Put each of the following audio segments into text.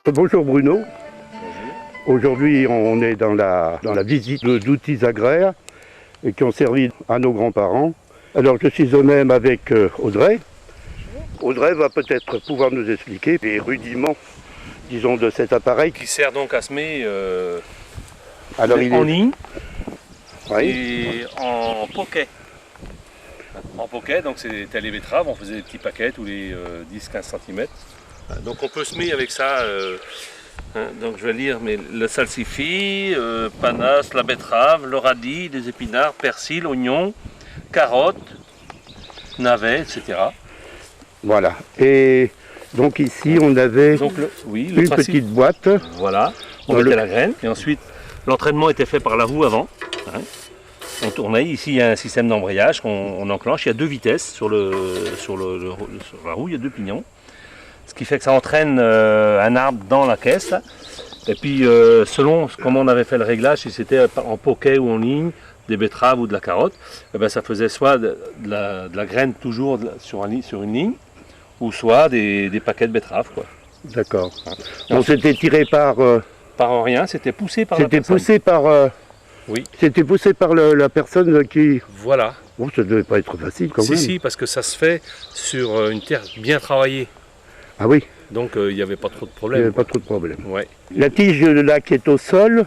Bonjour Bruno. Aujourd'hui, on est dans la visite d'outils agraires et qui ont servi à nos grands-parents. Alors, je suis au même avec Audrey. Audrey va peut-être pouvoir nous expliquer les rudiments, disons, de cet appareil. Qui sert donc à semer Alors, en ligne Oui. et en poquet. En poquet, donc c'était les betteraves, on faisait des petits paquets tous les 10-15 cm. Donc on peut semer avec ça, donc je vais lire, mais le salsifis, panas, la betterave, le radis, les épinards, persil, oignons, carottes, navets, etc. Voilà. Et donc ici, on avait Donc le une principe, petite boîte. voilà, on Dans mettait la graine et ensuite l'entraînement était fait par la roue avant. On tournait, ici il y a un système d'embrayage qu'on enclenche, il y a 2 vitesses sur la roue, il y a 2 pignons. Ce qui fait que ça entraîne un arbre dans la caisse. Là. Et puis selon comment on avait fait le réglage, si c'était en poquet ou en ligne, des betteraves ou de la carotte, eh ben, ça faisait soit de la graine toujours sur une ligne, ou soit des paquets de betteraves. D'accord. Donc c'était tiré par... Par rien, c'était poussé par la C'était personne. poussé par... Oui. C'était poussé par la personne qui... Voilà. Bon, ça ne devait pas être facile quand même. Si, parce que ça se fait sur une terre bien travaillée. Ah oui, Donc il n'y avait pas trop de il n'y problème. avait pas trop de problème. Ouais. La tige là qui est au sol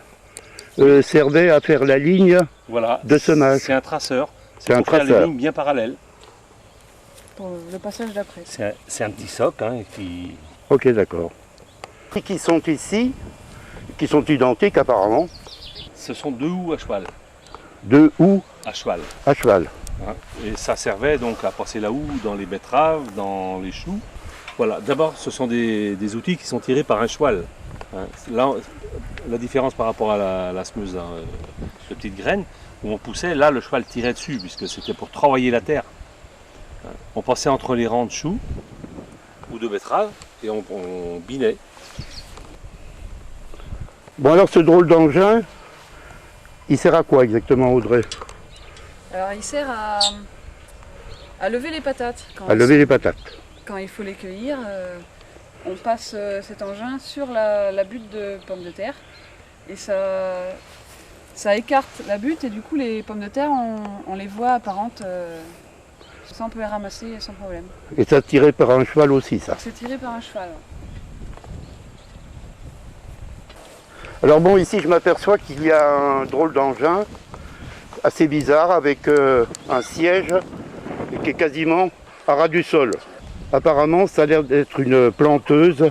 servait à faire la ligne Voilà. de semage. C'est un traceur. C'est un pour faire traceur. les lignes bien parallèles. Pour le passage d'après. C'est un petit soc qui... Ok, d'accord. Qui sont ici, qui sont identiques apparemment, Ce sont 2 houes à cheval. 2 houes À cheval. à cheval. Et ça servait donc à passer la houe dans les betteraves, dans les choux. Voilà. D'abord, ce sont des outils qui sont tirés par un cheval. Là, la différence par rapport à la semeuse de petites graines, où on poussait, là le cheval tirait dessus, puisque c'était pour travailler la terre. On passait entre les rangs de choux ou de betteraves et on binait. Bon alors ce drôle d'engin, il sert à quoi exactement Audrey? Alors il sert à lever les patates. À lever les patates. Quand il faut les cueillir, on passe cet engin sur la butte de pommes de terre et ça écarte la butte et du coup les pommes de terre on les voit apparentes. Ça on peut les ramasser sans problème. Et ça tiré par un cheval aussi ça. C'est tiré par un cheval. Alors bon ici je m'aperçois qu'il y a un drôle d'engin assez bizarre avec un siège qui est quasiment à ras du sol. Apparemment ça a l'air d'être une planteuse.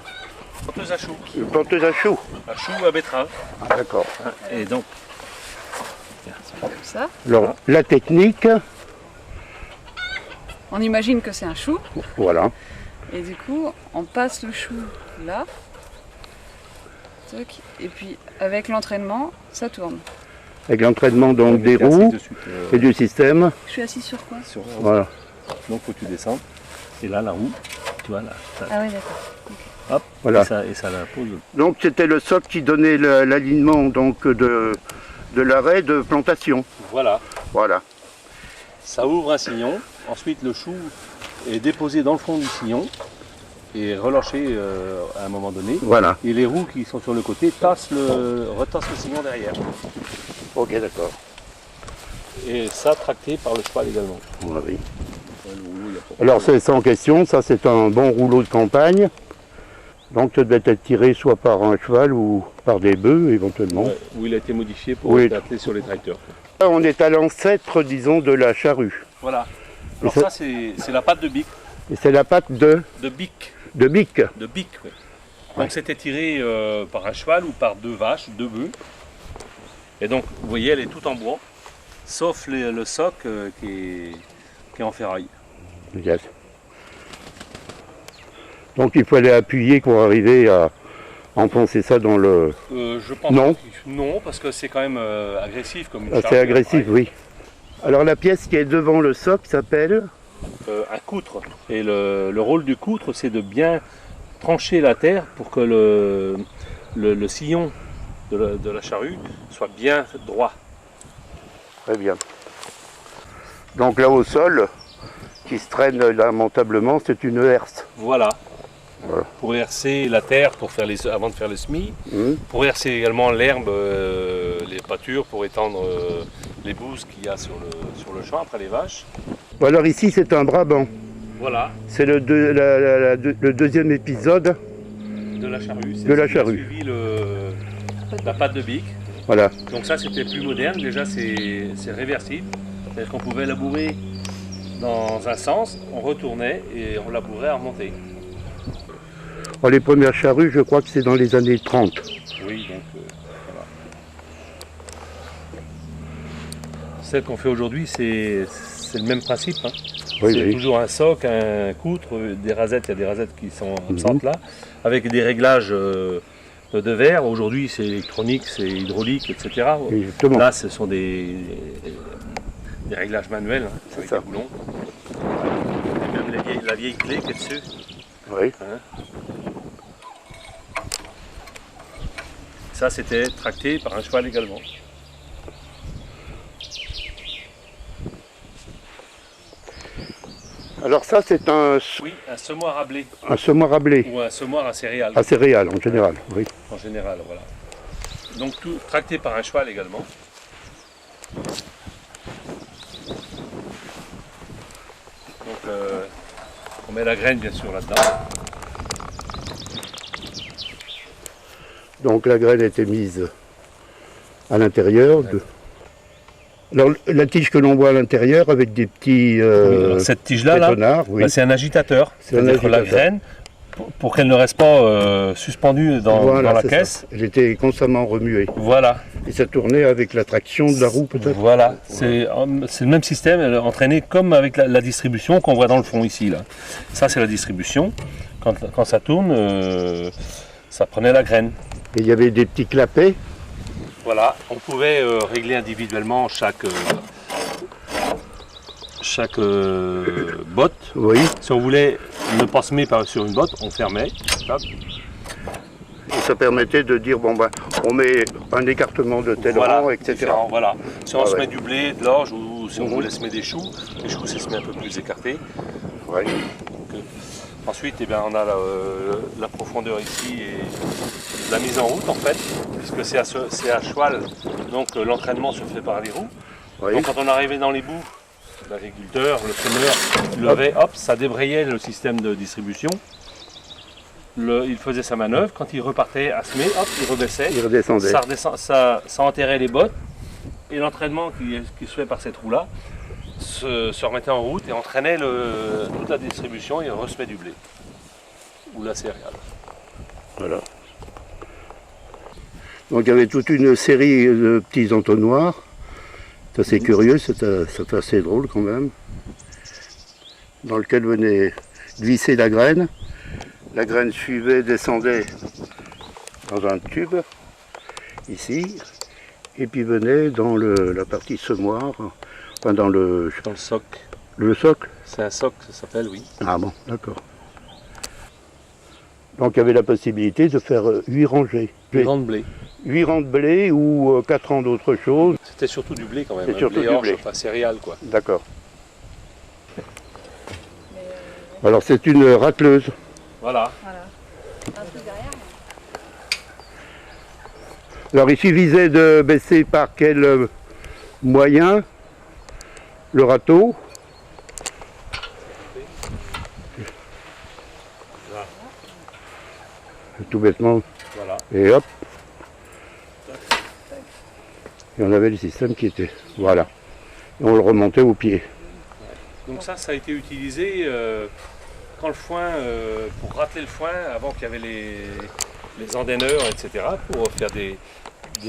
Planteuse à choux. Une planteuse à choux. À choux à betterave. Ah, d'accord. Et donc, Comme ça. Alors la technique, On imagine que c'est un chou voilà. et du coup on passe le chou là. Tac, et puis avec l'entraînement ça tourne. Avec l'entraînement donc des roues et du système. Je suis assis sur quoi? Voilà. Donc faut que tu descends. Et là la roue, tu vois là. Ah oui d'accord. Hop, Voilà. et ça la pose. Donc c'était le socle qui donnait l'alignement donc de l'arrêt de plantation. Voilà. Voilà. Ça ouvre un sillon. Ensuite le chou est déposé dans le fond du sillon et relâché à un moment donné. Voilà. Et les roues qui sont sur le côté retassent le sillon derrière. Ok, d'accord. Et ça tracté par le cheval également. Oui. Ouais, le rouleau, il y a pas- Alors c'est sans question, ça c'est un bon rouleau de campagne. Donc ça devait être tiré soit par un cheval ou par des bœufs éventuellement. Ouais, où il a été modifié pour Oui. être attelé sur les tracteurs. Là, on est à l'ancêtre, disons, de la charrue. Voilà. Alors ça- ça c'est la patte de bic. Et c'est la patte De bic. de bique. De bic, oui. Ouais. Donc c'était tiré par un cheval ou par 2 vaches, 2 bœufs. Et donc vous voyez elle est toute en bois, sauf le soc qui est en ferraille. Yes. Donc il fallait appuyer pour arriver à enfoncer ça dans le... Je pense Non. Non, parce que c'est quand même agressif comme une charge. C'est agressif, oui. Alors la pièce qui est devant le socle s'appelle... Un coutre. Et le rôle du coutre, c'est de bien trancher la terre pour que le sillon de la charrue soit bien droit. Très bien. Donc là au sol, qui se traîne lamentablement, c'est une herse. Voilà. Voilà. pour herser la terre pour faire avant de faire le semis, pour herser également l'herbe, les pâtures, pour étendre les bouses qu'il y a sur le champ après les vaches. Bon, alors ici c'est un Brabant. Voilà, C'est le deuxième épisode. de la charrue. De la charrue. Suivi la pâte de bique. Voilà. Donc ça c'était plus moderne, déjà c'est réversible. C'est-à-dire qu'on pouvait labourer dans un sens, on retournait et on labourait à remonter. Alors, les premières charrues, je crois que c'est dans les années 30. Oui, donc voilà. Celle qu'on fait aujourd'hui, c'est le même principe. Hein. Oui, C'est oui. toujours un soc, un coutre, des rasettes, il y a des rasettes qui sont absentes là, avec des réglages de verre. Aujourd'hui c'est électronique, c'est hydraulique, etc. Exactement. Là ce sont des réglages manuels, hein, avec ça. des boulons. Et même la vieille clé qui est dessus. Oui. Hein. Ça c'était tracté par un cheval également. Alors ça c'est Oui, un semoir à blé un semoir à blé, ou un semoir à céréales à céréales en général. Oui. en général, voilà. Donc tout tracté par un cheval également. Donc on met la graine bien sûr là-dedans. Donc la graine était mise à l'intérieur. Alors la tige que l'on voit à l'intérieur avec des petits Alors, cette tige-là, pétonnards, oui. c'est un agitateur. C'est un C'est-à-dire que la agitateur. graine, pour qu'elle ne reste pas suspendue dans Voilà, la c'est caisse, ça. Elle était constamment remuée. voilà. Et ça tournait avec la traction de la roue peut-être. Voilà, c'est le même système, entraîné comme avec la distribution qu'on voit dans le fond ici. Là. Ça c'est la distribution. Quand ça tourne, ça prenait la graine. Et il y avait des petits clapets. Voilà, on pouvait régler individuellement chaque botte. Oui. Si on voulait ne pas semer sur une botte, on fermait. Hop. Et ça permettait de dire bon ben on met un écartement de tel rang, etc. différent, voilà. Si on Ah se ouais. met du blé, de l'orge ou si on voulait semer des choux, les choux c'est semer un peu plus écarté. Ouais. Ensuite, eh bien, on a la profondeur ici et la mise en route en fait, puisque c'est à cheval, donc l'entraînement se fait par les roues. Oui. Donc quand on arrivait dans les bouts, l'agriculteur, le semeur levait, hop, ça débrayait le système de distribution. Il faisait sa manœuvre, quand il repartait à semer, hop, il rebaissait, Il redescendait. ça enterrait les bottes, et l'entraînement qui se fait par cette roue-là se remettait en route et entraînait toute la distribution et resemait du blé ou la céréale. Voilà. Donc il y avait toute une série de petits entonnoirs. C'est assez curieux, c'est assez drôle quand même. Dans lequel venait glisser la graine. La graine suivait, descendait dans un tube, ici, et puis venait dans la partie semoir, enfin dans le soc. Le socle. C'est un soc, ça s'appelle, oui. Ah bon, d'accord. Donc il y avait la possibilité de faire 8 rangées. 8 rangs de blé. 8 rangs de blé ou 4 rangs d'autre chose. C'était surtout du blé quand même. C'est surtout du orge, blé. enfin céréales quoi. D'accord. Alors c'est une racleuse. Voilà. Voilà. Un truc derrière. Alors il suffisait de baisser par quel moyen le râteau. Là. Tout bêtement. Voilà. Et hop. Et on avait le système qui était. Voilà. Et on le remontait au pied. Donc ça a été utilisé quand le foin, pour râteler le foin, avant qu'il y avait les endaineurs, etc., pour faire des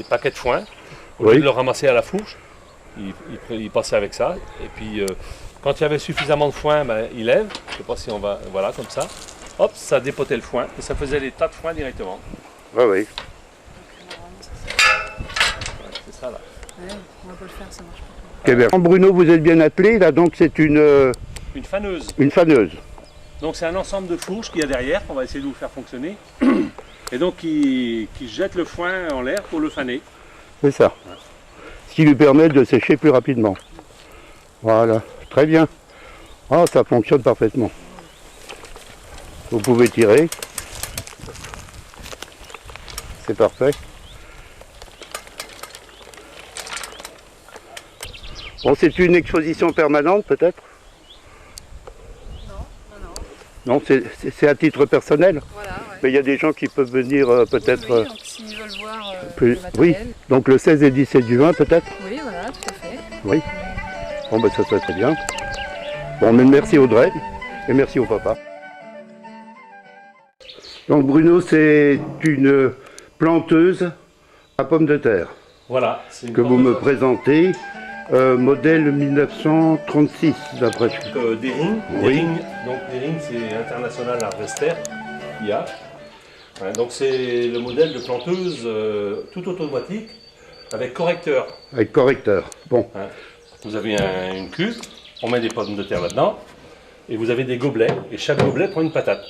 paquets de foin. Au lieu Oui. de le ramasser à la fourche, il passait avec ça. Et puis quand il y avait suffisamment de foin, ben, il lève. Je ne sais pas si on va. Voilà, comme ça. Hop, ça dépotait le foin et ça faisait les tas de foin directement. Oui, oui. Ouais, c'est ça là. Ouais, on va pas le faire, ça marche pas. Ok, bien. Bruno, vous êtes bien appelé, là, donc c'est Une faneuse. une faneuse. Donc c'est un ensemble de fourches qu'il y a derrière qu'on va essayer de vous faire fonctionner. Et donc qui jette le foin en l'air pour le faner. C'est ça. Ce qui lui permet de sécher plus rapidement. Voilà, très bien. Ah, ça fonctionne parfaitement. Vous pouvez tirer. C'est parfait. Bon, c'est une exposition permanente peut-être? Non, c'est à titre personnel. Voilà, ouais. Mais il y a des gens qui peuvent venir peut-être... Oui, donc s'ils veulent voir plus... le matériel. Oui, donc le 16 et 17 juin peut-être? Oui, voilà, tout à fait. Oui. Bon, ben ça serait très bien. Bon, mais merci Audrey et merci au papa. Donc Bruno, c'est une planteuse à pommes de terre Voilà. C'est une que vous me planteuse présentez, modèle 1936 d'après ce Dering. Oui. Dering, donc Dering, c'est International Harvester qu'il y a. Ouais, donc c'est le modèle de planteuse tout automatique avec correcteur. avec correcteur. Bon, Hein. Vous avez une cuve, on met des pommes de terre là-dedans, et vous avez des gobelets, et chaque gobelet prend une patate.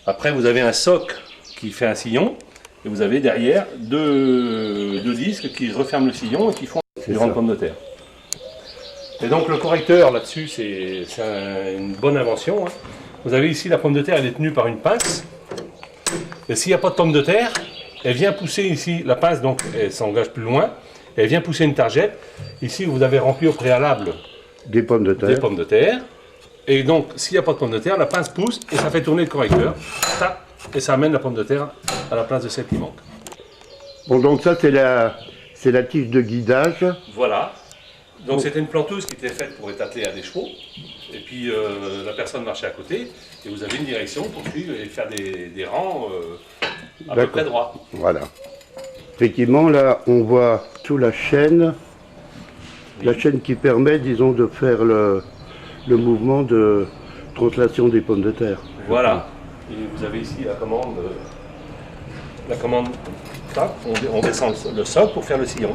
Après, vous avez un soc qui fait un sillon, et vous avez derrière deux disques qui referment le sillon et qui font C'est une grande ça. pomme de terre. Et donc le correcteur là-dessus, c'est une bonne invention. Hein. Vous avez ici la pomme de terre, elle est tenue par une pince, et s'il n'y a pas de pomme de terre, elle vient pousser ici, la pince donc elle s'engage plus loin, elle vient pousser une targette. Ici vous avez rempli au préalable des pommes de des terre. pommes de terre. Et donc, s'il n'y a pas de pommes de terre, la pince pousse et ça fait tourner le correcteur. Tac, et ça amène la pomme de terre à la place de celle qui manque. Bon, donc ça c'est la tige de guidage. Voilà. Donc c'était une planteuse qui était faite pour être attelée à des chevaux. Et puis la personne marchait à côté. Et vous avez une direction pour suivre et faire des rangs à peu près droits. Voilà. Effectivement, là, on voit sous la chaîne qui permet, disons, de faire le mouvement de translation des pommes de terre. Voilà. Et vous avez ici la commande. Tac, on descend le soc pour faire le sillon.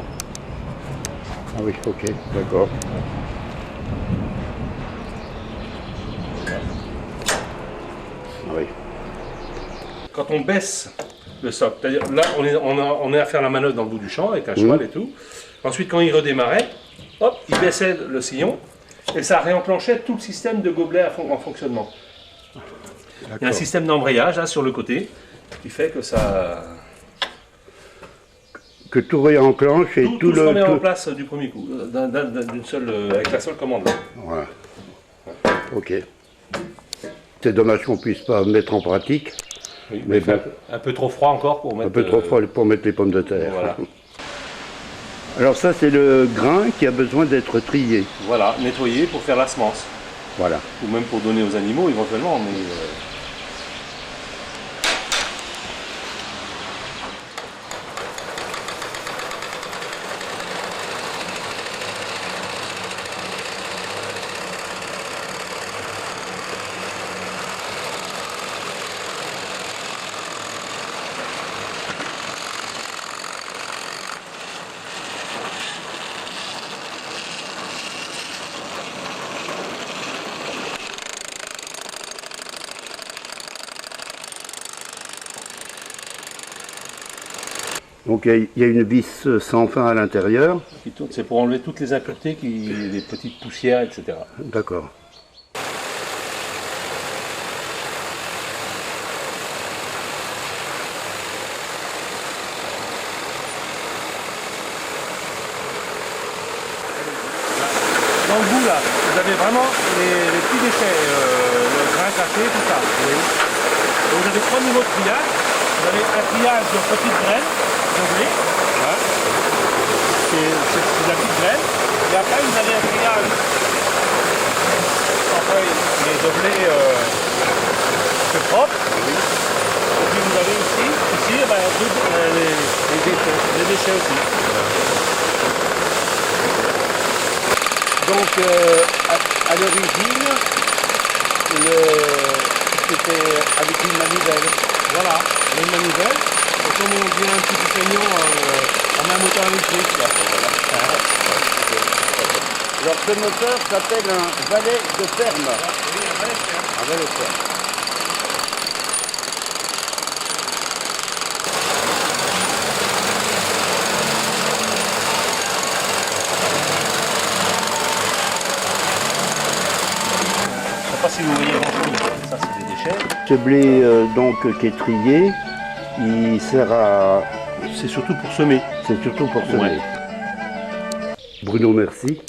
Ah oui, ok, d'accord. Ah oui. Quand on baisse le soc, c'est-à-dire là on est à faire la manœuvre dans le bout du champ avec un cheval et tout. Ensuite quand il redémarrait, hop, il baissait le sillon et ça réenclenchait tout le système de gobelets en fonctionnement. Il y a un D'accord. système d'embrayage là, sur le côté qui fait que ça Que tout réenclenche et tout se remet en tout... place du premier coup, d'une seule, avec la seule commande là. Voilà. Ok. C'est dommage qu'on puisse pas mettre en pratique. Oui, Mais il fait bon. un peu trop froid encore pour mettre. Un peu trop froid pour mettre les pommes de terre. Voilà. Alors ça, c'est le grain qui a besoin d'être trié. Voilà, nettoyer pour faire la semence. Voilà. Ou même pour donner aux animaux éventuellement, mais Donc il y a une vis sans fin à l'intérieur. qui tourne, c'est pour enlever toutes les impuretés, les petites poussières, etc. D'accord. Dans le bout là, vous avez vraiment les petits déchets, le grain cassé, tout ça. Donc vous avez 3 niveaux de triage. Vous avez un triage de petites graines, de blé. Hein. C'est de la petite graine. Et après vous avez un triage sans feuilles, mais de blé c'est propre. Et puis vous avez aussi, ici, eh ben, les déchets aussi. Donc à l'origine, c'était avec une manivelle. Voilà, les manivelles. Et comme on dit un petit peu saignant, on a un moteur électrique. Là. Alors ce moteur s'appelle un valet de ferme. Oui, un valet de ferme. Un valet de ferme. Je ne sais pas si vous voyez grand-chose. Ça, c'est des déchets. Ce blé donc qui est trié, il sert à... C'est surtout pour semer. C'est surtout pour semer. Ouais. Bruno, merci.